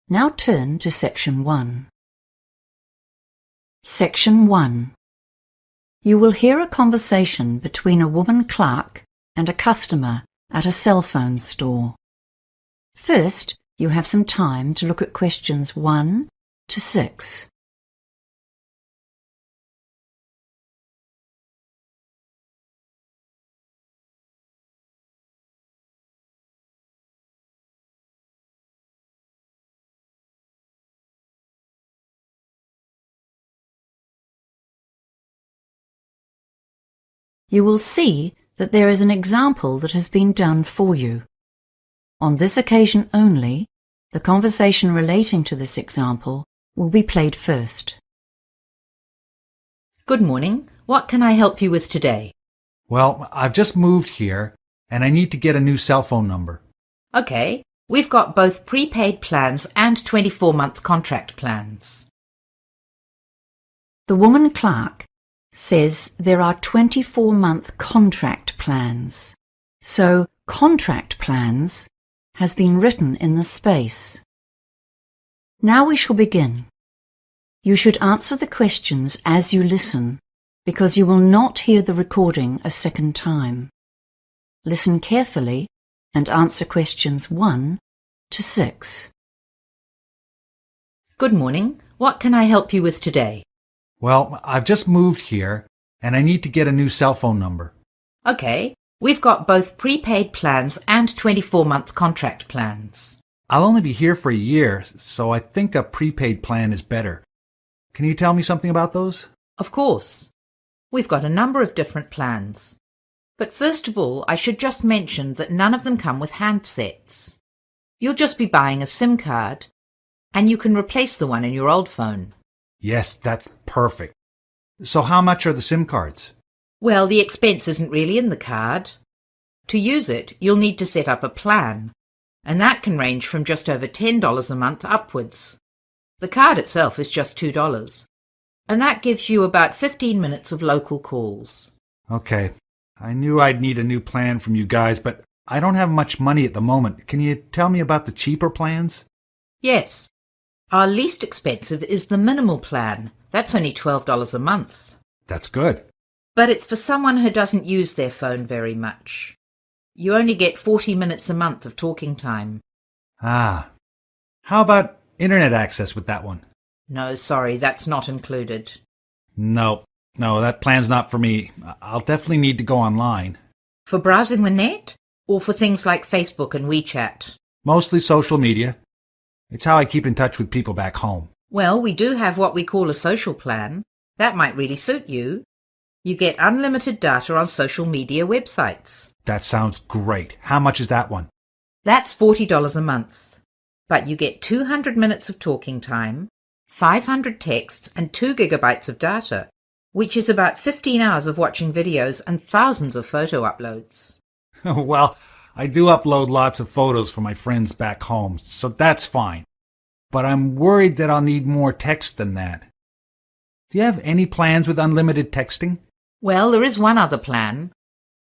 Now turn to Section 1. Section 1. You will hear a conversation between a woman clerk and a customer at a cell phone store. First, you have some time to look at questions 1 to 6. You will see that there is an example that has been done for you. On this occasion only, the conversation relating to this example will be played first. Good morning. What can I help you with today? Well, I've just moved here, and I need to get a new cell phone number. Okay, we've got both prepaid plans and 24-month contract plans. The woman clerk says there are 24-month contract plans. So contract plans has been written in the space. Now we shall begin. You should answer the questions as you listen, because you will not hear the recording a second time. Listen carefully and answer questions 1 to 6. Good morning. What can I help you with today? Well, I've just moved here, and I need to get a new cell phone number. Okay, we've got both prepaid plans and 24-month contract plans. I'll only be here for a year, so I think a prepaid plan is better. Can you tell me something about those? Of course. We've got a number of different plans. But first of all, I should just mention that none of them come with handsets. You'll just be buying a SIM card, and you can replace the one in your old phone. Yes, that's perfect. So how much are the SIM cards? Well, the expense isn't really in the card. To use it, you'll need to set up a plan, and that can range from just over $10 a month upwards. The card itself is just $2, and that gives you about 15 minutes of local calls. Okay, I knew I'd need a new plan from you guys, but I don't have much money at the moment. Can you tell me about the cheaper plans? Yes. Our least expensive is the minimal plan. That's only $12 a month. That's good. But it's for someone who doesn't use their phone very much. You only get 40 minutes a month of talking time. Ah. How about internet access with that one? No, sorry, that's not included. No, that plan's not for me. I'll definitely need to go online. For browsing the net? Or for things like Facebook and WeChat? Mostly social media. It's how I keep in touch with people back home. Well, we do have what we call a social plan. That might really suit you. You get unlimited data on social media websites. That sounds great. How much is that one? That's $40 a month. But you get 200 minutes of talking time, 500 texts and 2 gigabytes of data, which is about 15 hours of watching videos and thousands of photo uploads. Well, I do upload lots of photos for my friends back home, so that's fine. But I'm worried that I'll need more text than that. Do you have any plans with unlimited texting? Well, there is one other plan.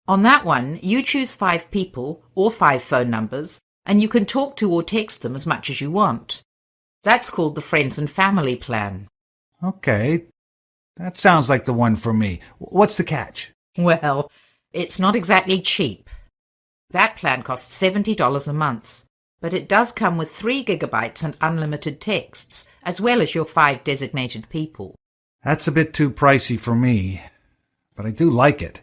On that one, you choose 5 people or 5 phone numbers, and you can talk to or text them as much as you want. That's called the Friends and Family plan. Okay, that sounds like the one for me. What's the catch? Well, it's not exactly cheap. That plan costs $70 a month, but it does come with 3 gigabytes and unlimited texts, as well as your 5 designated people. That's a bit too pricey for me, but I do like it.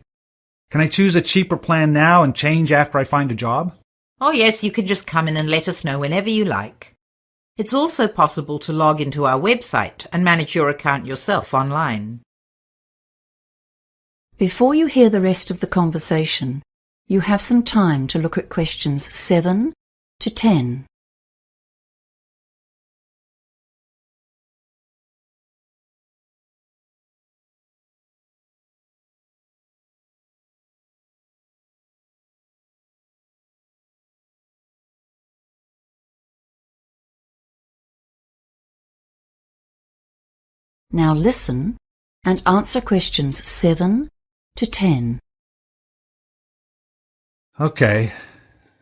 Can I choose a cheaper plan now and change after I find a job? Oh yes, you can just come in and let us know whenever you like. It's also possible to log into our website and manage your account yourself online. Before you hear the rest of the conversation, you have some time to look at questions 7 to 10. Now listen and answer questions 7 to 10. Okay,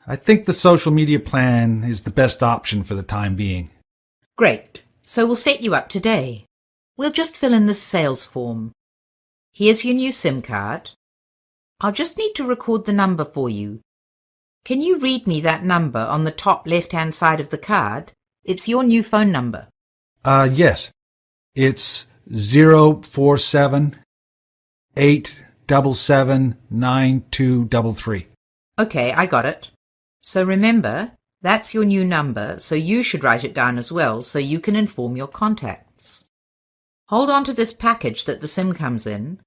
I think the social media plan is the best option for the time being. Great. So we'll set you up today. We'll just fill in this sales form. Here's your new SIM card. I'll just need to record the number for you. Can you read me that number on the top left-hand side of the card? It's your new phone number. Yes. It's 047-877-9233. Okay, I got it. So remember, that's your new number, so you should write it down as well so you can inform your contacts. Hold on to this package that the SIM comes in.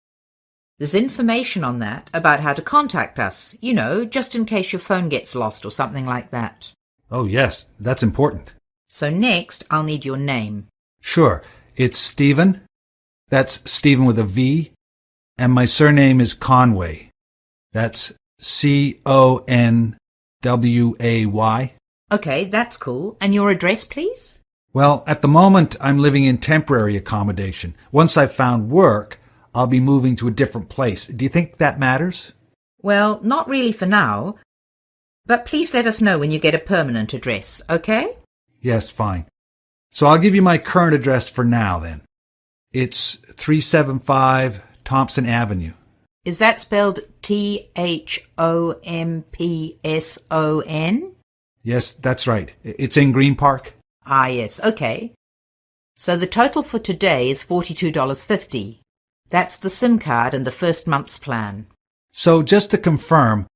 There's information on that about how to contact us, just in case your phone gets lost or something like that. Oh, yes, that's important. So next, I'll need your name. Sure. It's Stephen. That's Stephen with a V. And my surname is Conway. That's Conway. Okay, that's cool. And your address, please? Well, at the moment, I'm living in temporary accommodation. Once I've found work, I'll be moving to a different place. Do you think that matters? Well, not really for now. But please let us know when you get a permanent address, okay? Yes, fine. So I'll give you my current address for now, then. It's 375 Thompson Avenue. Is that spelled Thompson? Yes, that's right. It's in Green Park. Ah, yes, okay. So the total for today is $42.50. That's the SIM card and the first month's plan. So just to confirm,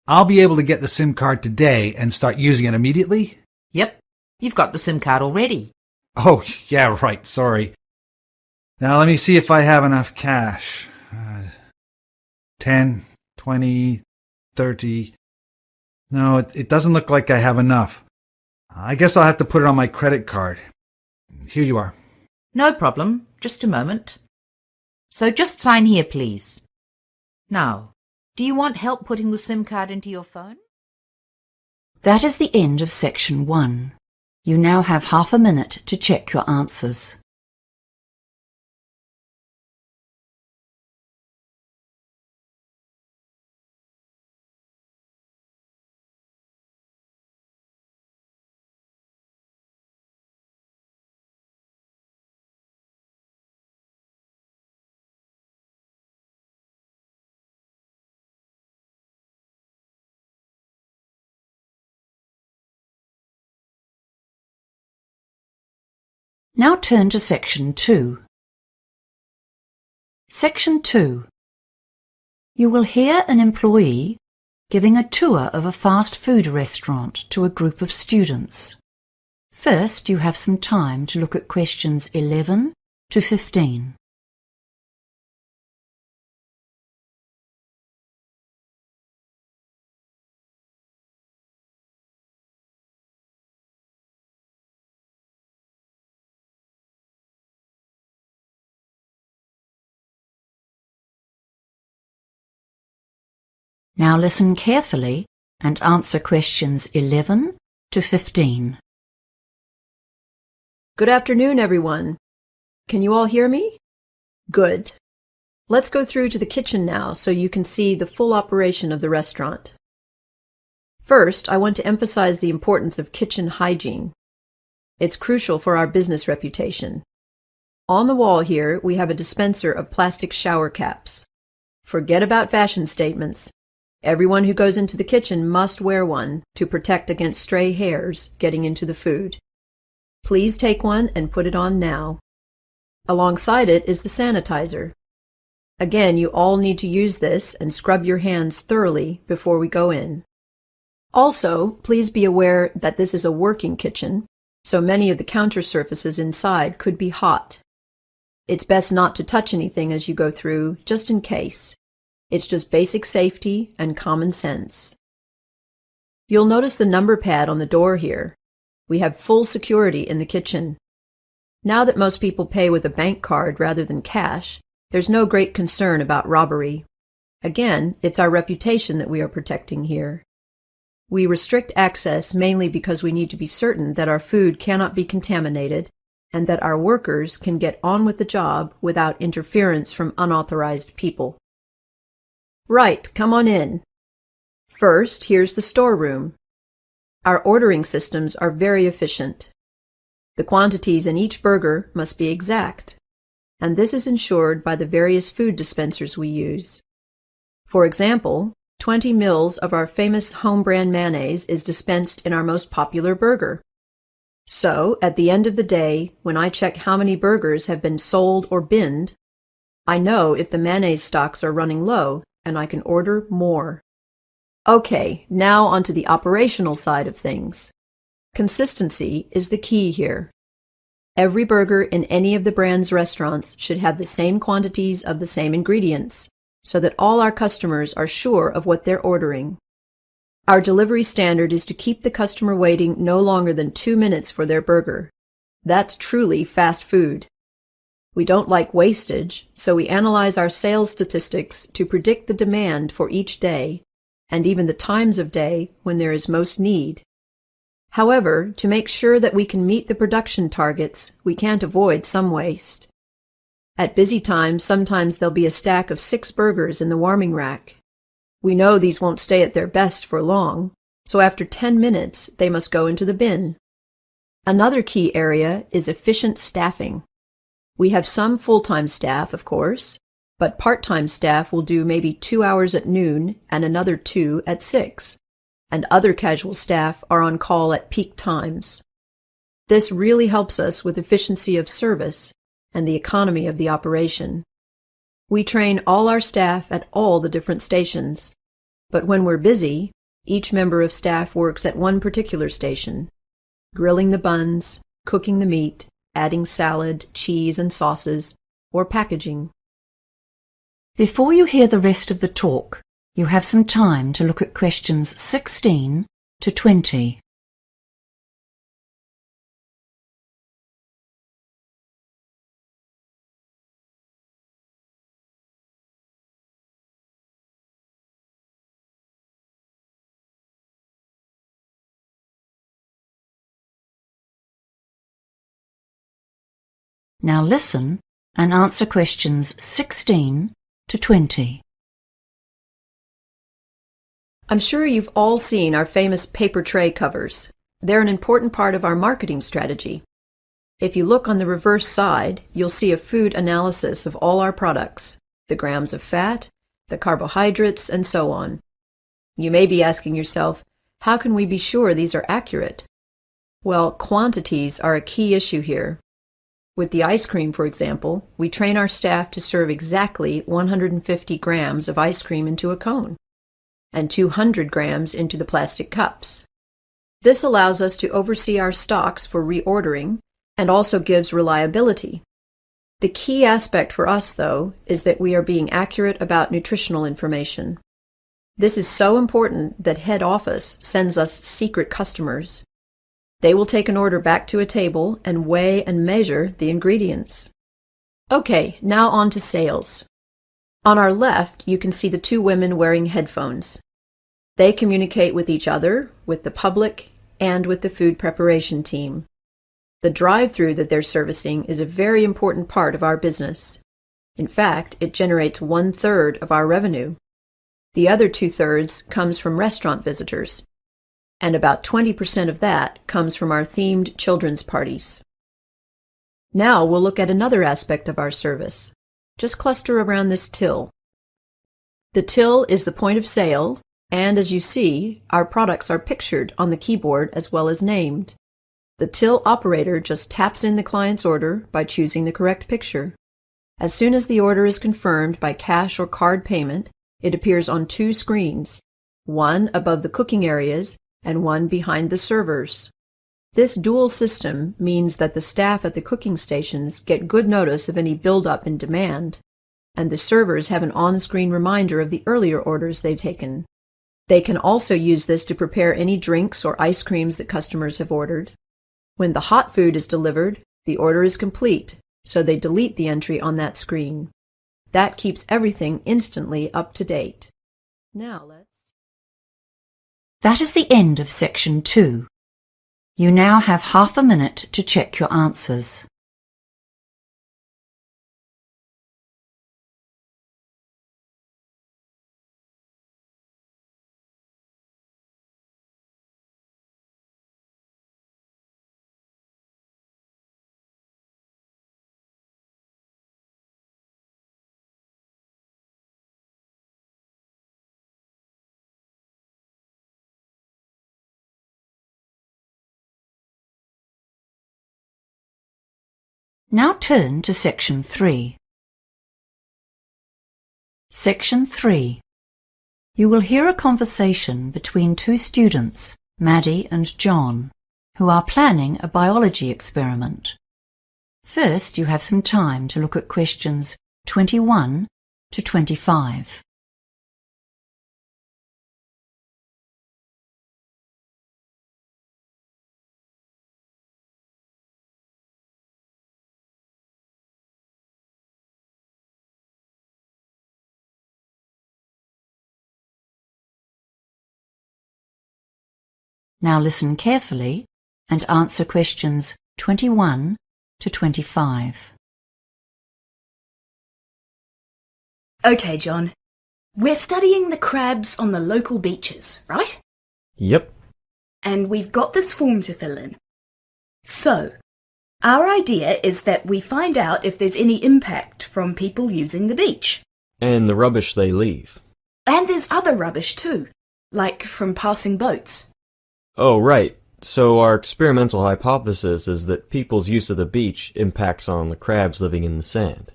I'll be able to get the SIM card today and start using it immediately? Yep, you've got the SIM card already. Oh, yeah, right, sorry. Now let me see if I have enough cash. 10, 20, 30... No, it doesn't look like I have enough. I guess I'll have to put it on my credit card. Here you are. No problem. Just a moment. So just sign here, please. Now, do you want help putting the SIM card into your phone? That is the end of section 1. You now have half a minute to check your answers. Now turn to section 2. Section 2. You will hear an employee giving a tour of a fast food restaurant to a group of students. First, you have some time to look at questions 11 to 15. Now listen carefully and answer questions 11 to 15. Good afternoon, everyone. Can you all hear me? Good. Let's go through to the kitchen now so you can see the full operation of the restaurant. First, I want to emphasize the importance of kitchen hygiene. It's crucial for our business reputation. On the wall here, we have a dispenser of plastic shower caps. Forget about fashion statements. Everyone who goes into the kitchen must wear one to protect against stray hairs getting into the food. Please take one and put it on now. Alongside it is the sanitizer. Again, you all need to use this and scrub your hands thoroughly before we go in. Also, please be aware that this is a working kitchen, so many of the counter surfaces inside could be hot. It's best not to touch anything as you go through, just in case. It's just basic safety and common sense. You'll notice the number pad on the door here. We have full security in the kitchen. Now that most people pay with a bank card rather than cash, there's no great concern about robbery. Again, it's our reputation that we are protecting here. We restrict access mainly because we need to be certain that our food cannot be contaminated and that our workers can get on with the job without interference from unauthorized people. Right, come on in. First, here's the storeroom. Our ordering systems are very efficient. The quantities in each burger must be exact, and this is ensured by the various food dispensers we use. For example, 20 mils of our famous home brand mayonnaise is dispensed in our most popular burger. So, at the end of the day, when I check how many burgers have been sold or binned, I know if the mayonnaise stocks are running low, and I can order more. Okay, now onto the operational side of things. Consistency is the key here. Every burger in any of the brand's restaurants should have the same quantities of the same ingredients, so that all our customers are sure of what they're ordering. Our delivery standard is to keep the customer waiting no longer than 2 minutes for their burger. That's truly fast food. We don't like wastage, so we analyze our sales statistics to predict the demand for each day, and even the times of day when there is most need. However, to make sure that we can meet the production targets, we can't avoid some waste. At busy times, sometimes there'll be a stack of 6 burgers in the warming rack. We know these won't stay at their best for long, so after 10 minutes, they must go into the bin. Another key area is efficient staffing. We have some full-time staff, of course, but part-time staff will do maybe 2 hours at noon and another 2 at 6, and other casual staff are on call at peak times. This really helps us with efficiency of service and the economy of the operation. We train all our staff at all the different stations, but when we're busy, each member of staff works at one particular station, grilling the buns, cooking the meat, adding salad, cheese, and sauces, or packaging. Before you hear the rest of the talk, you have some time to look at questions 16 to 20. Now listen and answer questions 16 to 20. I'm sure you've all seen our famous paper tray covers. They're an important part of our marketing strategy. If you look on the reverse side, you'll see a food analysis of all our products, the grams of fat, the carbohydrates, and so on. You may be asking yourself, how can we be sure these are accurate? Well, quantities are a key issue here. With the ice cream, for example, we train our staff to serve exactly 150 grams of ice cream into a cone, and 200 grams into the plastic cups. This allows us to oversee our stocks for reordering and also gives reliability. The key aspect for us, though, is that we are being accurate about nutritional information. This is so important that head office sends us secret customers. They will take an order back to a table and weigh and measure the ingredients. Okay, now on to sales. On our left, you can see the 2 women wearing headphones. They communicate with each other, with the public, and with the food preparation team. The drive-through that they're servicing is a very important part of our business. In fact, it generates 1/3 of our revenue. The other 2/3 comes from restaurant visitors, and about 20% of that comes from our themed children's parties. Now we'll look at another aspect of our service. Just cluster around this till. The till is the point of sale, and as you see, our products are pictured on the keyboard as well as named. The till operator just taps in the client's order by choosing the correct picture. As soon as the order is confirmed by cash or card payment, it appears on 2 screens, one above the cooking areas and one behind the servers. This dual system means that the staff at the cooking stations get good notice of any buildup in demand, and the servers have an on-screen reminder of the earlier orders they've taken. They can also use this to prepare any drinks or ice creams that customers have ordered. When the hot food is delivered, the order is complete, so they delete the entry on that screen. That keeps everything instantly up to date. Now That is the end of section 2. You now have half a minute to check your answers. Now turn to Section 3. Section 3. You will hear a conversation between two students, Maddie and John, who are planning a biology experiment. First, you have some time to look at questions 21 to 25. Now listen carefully and answer questions 21 to 25. Okay, John. We're studying the crabs on the local beaches, right? Yep. And we've got this form to fill in. So, our idea is that we find out if there's any impact from people using the beach. And the rubbish they leave. And there's other rubbish too, like from passing boats. Oh, right. So our experimental hypothesis is that people's use of the beach impacts on the crabs living in the sand.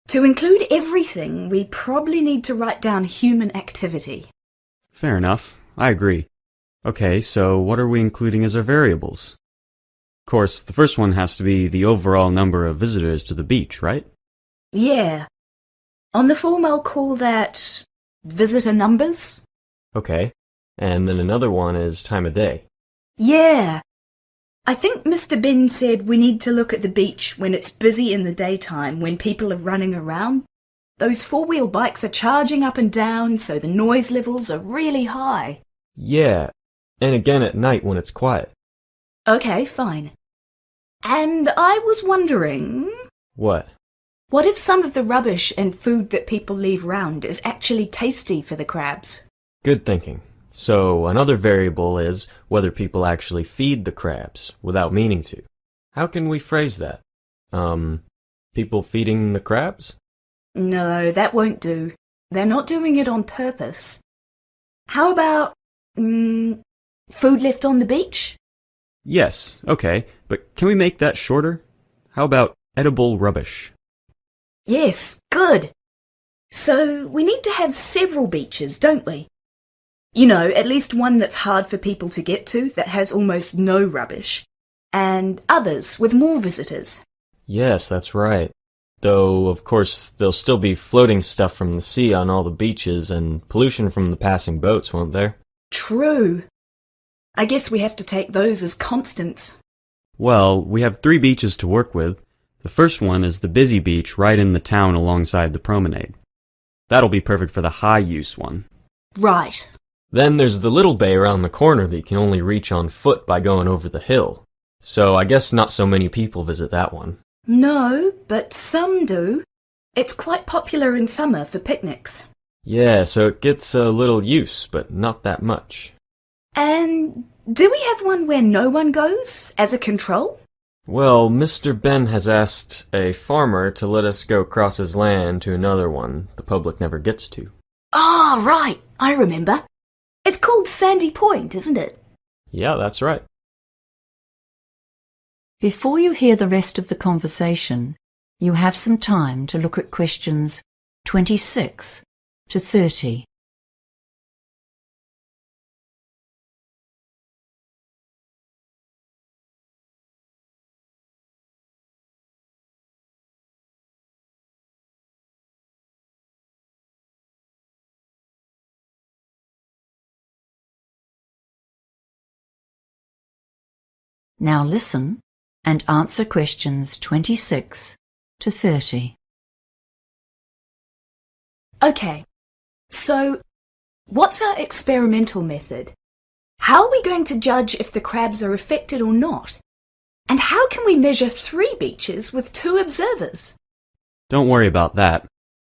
To include everything, we probably need to write down human activity. Fair enough. I agree. Okay, so what are we including as our variables? Of course, the first one has to be the overall number of visitors to the beach, right? Yeah. On the form I'll call that visitor numbers. Okay. And then another one is time of day. Yeah. I think Mr. Bin said we need to look at the beach when it's busy in the daytime, when people are running around. Those four-wheel bikes are charging up and down, so the noise levels are really high. Yeah. And again at night when it's quiet. Okay, fine. And I was wondering... What? What if some of the rubbish and food that people leave round is actually tasty for the crabs? Good thinking. So another variable is whether people actually feed the crabs without meaning to. How can we phrase that? People feeding the crabs? No, that won't do. They're not doing it on purpose. How about, food left on the beach? Yes, okay, but can we make that shorter? How about edible rubbish? Yes, good. So we need to have several beaches, don't we? You know, at least one that's hard for people to get to, that has almost no rubbish, and others with more visitors. Yes, that's right. Though, of course, there'll still be floating stuff from the sea on all the beaches and pollution from the passing boats, won't there? True. I guess we have to take those as constants. Well, we have 3 beaches to work with. The first one is the busy beach right in the town alongside the promenade. That'll be perfect for the high-use one. Right. Then there's the little bay around the corner that you can only reach on foot by going over the hill. So I guess not so many people visit that one. No, but some do. It's quite popular in summer for picnics. Yeah, so it gets a little use, but not that much. And do we have one where no one goes, as a control? Well, Mr. Ben has asked a farmer to let us go across his land to another one the public never gets to. Ah, right, I remember. It's called Sandy Point, isn't it? Yeah, that's right. Before you hear the rest of the conversation, you have some time to look at questions 26 to 30. Now listen and answer questions 26 to 30. Okay, so what's our experimental method? How are we going to judge if the crabs are affected or not? And how can we measure 3 beaches with 2 observers? Don't worry about that.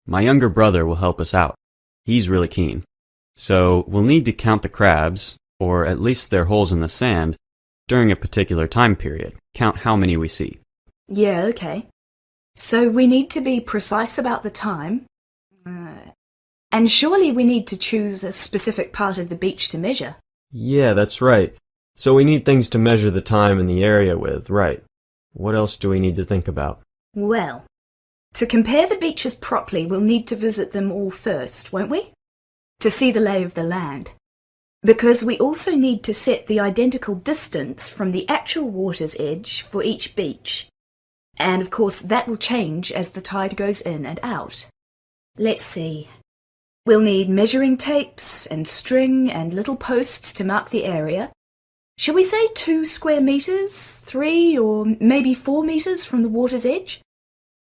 My younger brother will help us out. He's really keen. So we'll need to count the crabs, or at least their holes in the sand, during a particular time period. Count how many we see. Yeah, okay. So we need to be precise about the time. And surely we need to choose a specific part of the beach to measure. Yeah, that's right. So we need things to measure the time and the area with, right. What else do we need to think about? Well, to compare the beaches properly, we'll need to visit them all first, won't we? To see the lay of the land. Because we also need to set the identical distance from the actual water's edge for each beach. And of course that will change as the tide goes in and out. Let's see. We'll need measuring tapes and string and little posts to mark the area. Shall we say 2 square meters, 3 or maybe 4 meters from the water's edge?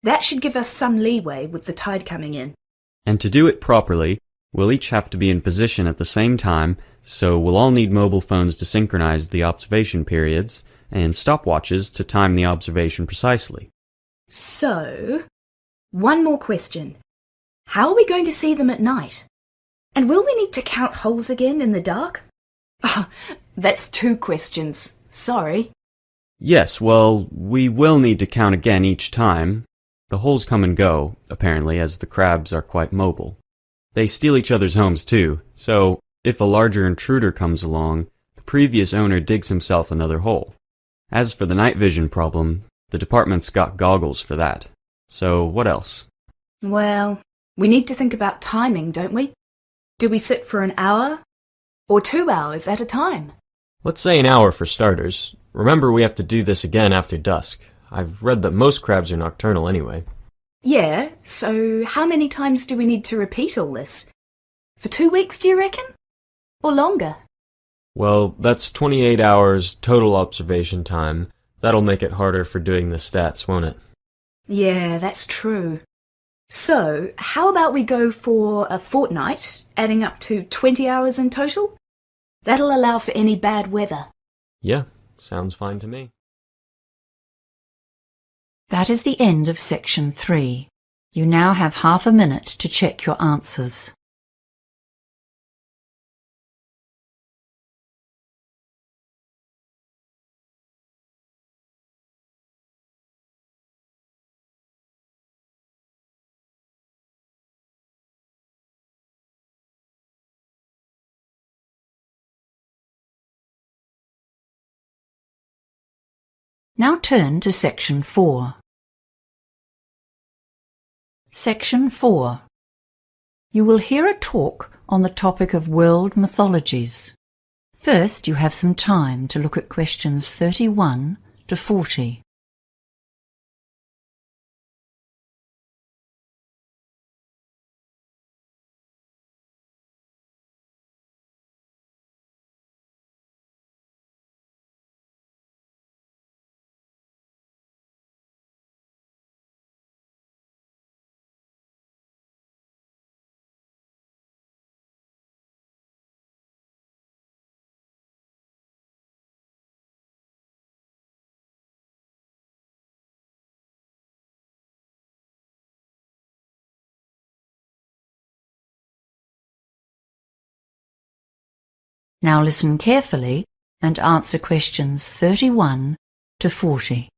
That should give us some leeway with the tide coming in. And to do it properly, we'll each have to be in position at the same time, so we'll all need mobile phones to synchronize the observation periods and stopwatches to time the observation precisely. So, one more question. How are we going to see them at night? And will we need to count holes again in the dark? Oh, that's 2 questions. Sorry. Yes, well, we will need to count again each time. The holes come and go, apparently, as the crabs are quite mobile. They steal each other's homes too, so if a larger intruder comes along, the previous owner digs himself another hole. As for the night vision problem, the department's got goggles for that. So what else? Well, we need to think about timing, don't we? Do we sit for an hour? Or 2 hours at a time? Let's say an hour for starters. Remember, we have to do this again after dusk. I've read that most crabs are nocturnal anyway. Yeah, so how many times do we need to repeat all this? For 2 weeks, do you reckon? Or longer? Well, that's 28 hours total observation time. That'll make it harder for doing the stats, won't it? Yeah, that's true. So, how about we go for a fortnight, adding up to 20 hours in total? That'll allow for any bad weather. Yeah, sounds fine to me. That is the end of section 3. You now have half a minute to check your answers. Now turn to section 4. Section 4. You will hear a talk on the topic of world mythologies. First, you have some time to look at questions 31 to 40. Now listen carefully and answer questions 31 to 40.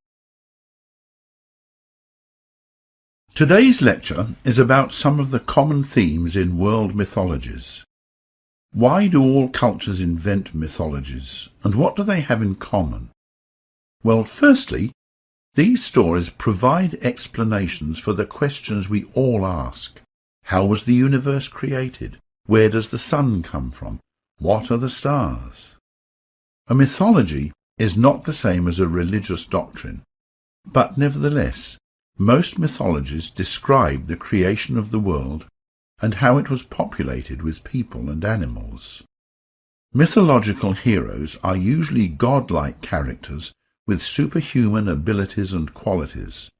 Today's lecture is about some of the common themes in world mythologies. Why do all cultures invent mythologies, and what do they have in common? Well, firstly, these stories provide explanations for the questions we all ask. How was the universe created? Where does the sun come from? What are the stars? A mythology is not the same as a religious doctrine, but nevertheless, most mythologies describe the creation of the world and how it was populated with people and animals. Mythological heroes are usually godlike characters with superhuman abilities and qualities,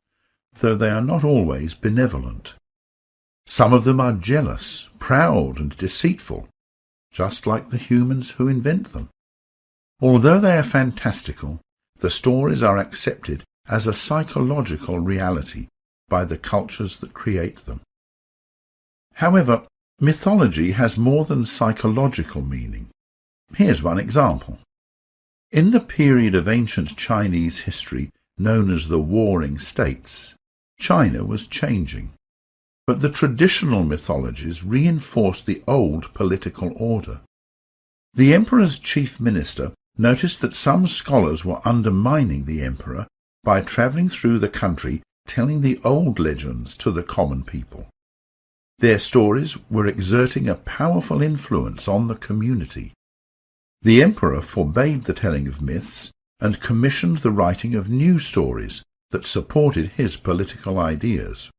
though they are not always benevolent. Some of them are jealous, proud, and deceitful, just like the humans who invent them. Although they are fantastical, the stories are accepted as a psychological reality by the cultures that create them. However, mythology has more than psychological meaning. Here's one example. In the period of ancient Chinese history known as the Warring States, China was changing. But the traditional mythologies reinforced the old political order. The emperor's chief minister noticed that some scholars were undermining the emperor by travelling through the country telling the old legends to the common people. Their stories were exerting a powerful influence on the community. The emperor forbade the telling of myths and commissioned the writing of new stories that supported his political ideas.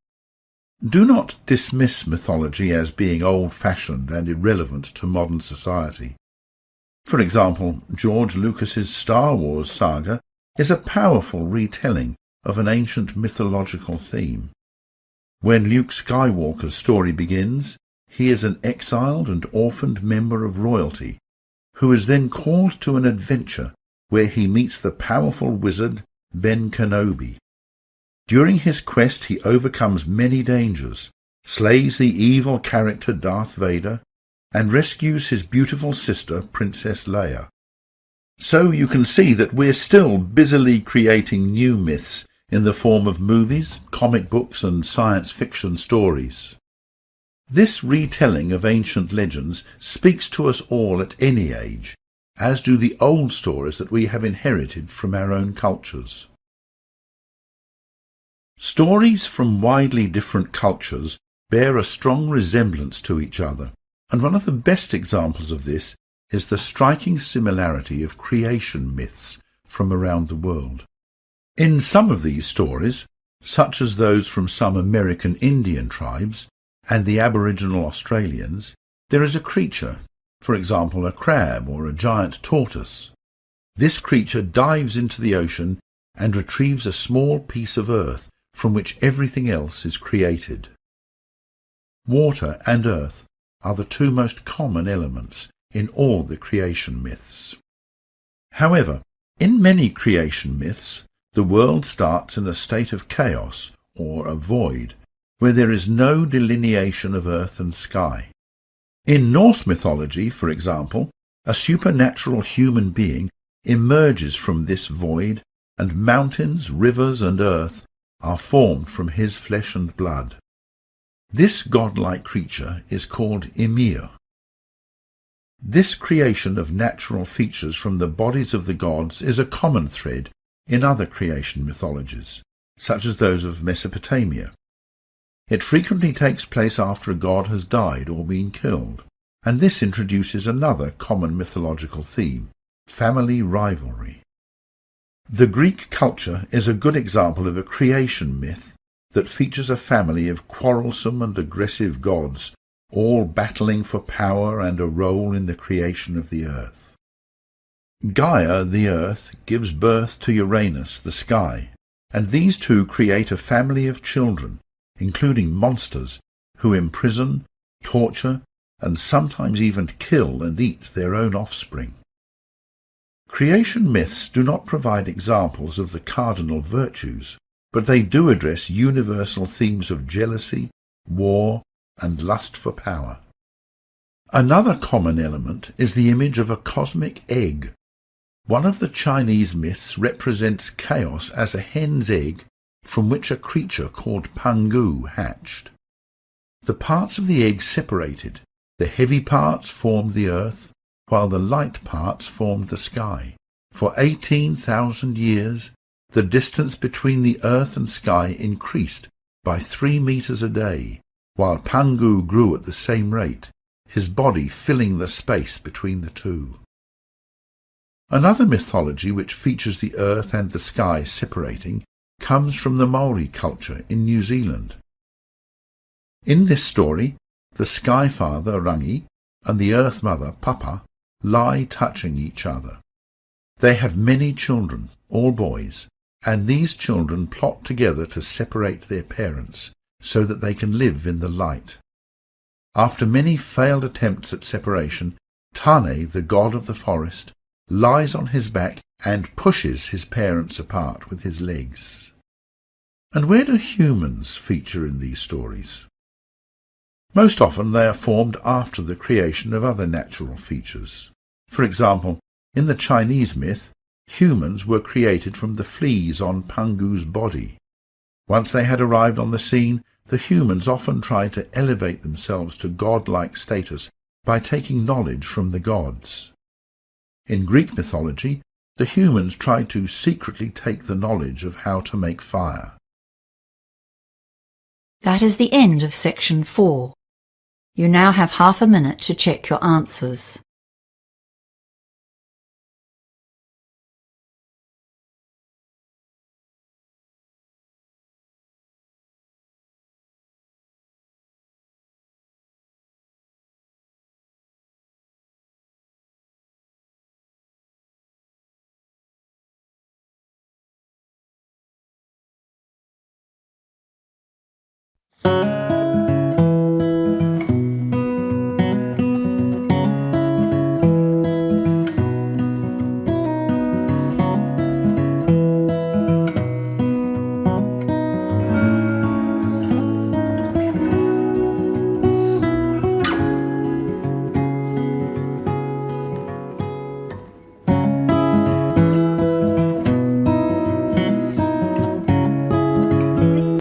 Do not dismiss mythology as being old-fashioned and irrelevant to modern society. For example, George Lucas's Star Wars saga is a powerful retelling of an ancient mythological theme. When Luke Skywalker's story begins, he is an exiled and orphaned member of royalty, who is then called to an adventure where he meets the powerful wizard Ben Kenobi. During his quest he overcomes many dangers, slays the evil character Darth Vader, and rescues his beautiful sister Princess Leia. So you can see that we're still busily creating new myths in the form of movies, comic books and science fiction stories. This retelling of ancient legends speaks to us all at any age, as do the old stories that we have inherited from our own cultures. Stories from widely different cultures bear a strong resemblance to each other, and one of the best examples of this is the striking similarity of creation myths from around the world. In some of these stories, such as those from some American Indian tribes and the Aboriginal Australians, there is a creature, for example a crab or a giant tortoise. This creature dives into the ocean and retrieves a small piece of earth from which everything else is created. Water and earth are the two most common elements in all the creation myths. However, in many creation myths, the world starts in a state of chaos, or a void, where there is no delineation of earth and sky. In Norse mythology, for example, a supernatural human being emerges from this void, and mountains, rivers, and earth are formed from his flesh and blood. This godlike creature is called Ymir. This creation of natural features from the bodies of the gods is a common thread in other creation mythologies, such as those of Mesopotamia. It frequently takes place after a god has died or been killed, and this introduces another common mythological theme, family rivalry. The Greek culture is a good example of a creation myth that features a family of quarrelsome and aggressive gods, all battling for power and a role in the creation of the earth. Gaia, the earth, gives birth to Uranus, the sky, and these two create a family of children, including monsters, who imprison, torture, and sometimes even kill and eat their own offspring. Creation myths do not provide examples of the cardinal virtues, but they do address universal themes of jealousy, war, and lust for power. Another common element is the image of a cosmic egg. One of the Chinese myths represents chaos as a hen's egg from which a creature called Pangu hatched. The parts of the egg separated. The heavy parts formed the earth, while the light parts formed the sky. For 18,000 years, the distance between the earth and sky increased by 3 meters a day, while Pangu grew at the same rate, his body filling the space between the two. Another mythology which features the earth and the sky separating comes from the Maori culture in New Zealand. In this story, the Sky Father Rangi and the Earth Mother Papa lie touching each other. They have many children, all boys, and these children plot together to separate their parents so that they can live in the light. After many failed attempts at separation, Tane, the god of the forest, lies on his back and pushes his parents apart with his legs. And where do humans feature in these stories? Most often they are formed after the creation of other natural features. For example, in the Chinese myth, humans were created from the fleas on Pangu's body. Once they had arrived on the scene, the humans often tried to elevate themselves to godlike status by taking knowledge from the gods. In Greek mythology, the humans tried to secretly take the knowledge of how to make fire. That is the end of section 4. You now have half a minute to check your answers.